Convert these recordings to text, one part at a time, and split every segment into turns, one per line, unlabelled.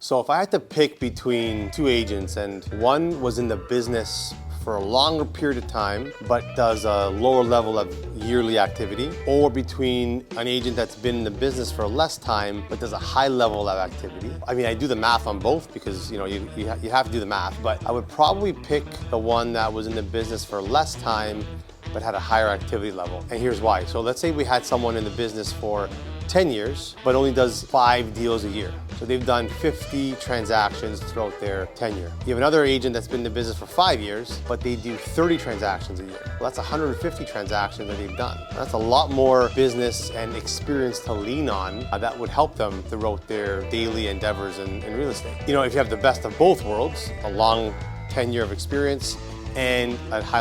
So if I had to pick between two agents and one was in the business for a longer period of time but does a lower level of yearly activity, or between an agent that's been in the business for less time but does a high level of activity. I mean, I do the math on both because you have to do the math, but I would probably pick the one that was in the business for less time but had a higher activity level. And here's why. So let's say we had someone in the business for 10 years, but only does 5 deals a year. So they've done 50 transactions throughout their tenure. You have another agent that's been in the business for 5 years, but they do 30 transactions a year. Well, that's 150 transactions that they've done. That's a lot more business and experience to lean on that would help them throughout their daily endeavors in real estate. You know, if you have the best of both worlds, a long tenure of experience and a high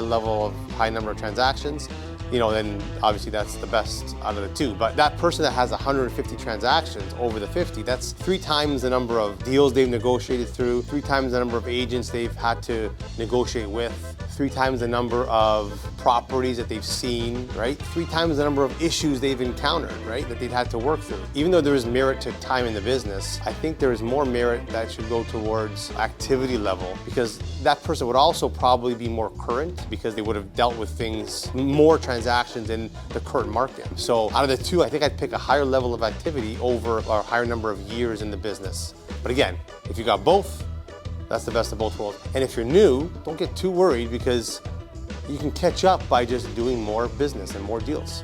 number of transactions, then obviously that's the best out of the two. But that person that has 150 transactions over the 50, that's 3 times the number of deals they've negotiated through, 3 times the number of agents they've had to negotiate with, 3 times the number of properties that they've seen, right? 3 times the number of issues they've encountered, right? That they've had to work through. Even though there is merit to time in the business, I think there is more merit that should go towards activity level, because that person would also probably be more current because they would have dealt with things, more transactions in the current market. So out of the two, I think I'd pick a higher level of activity over a higher number of years in the business. But again, if you got both, that's the best of both worlds. And if you're new, don't get too worried because you can catch up by just doing more business and more deals.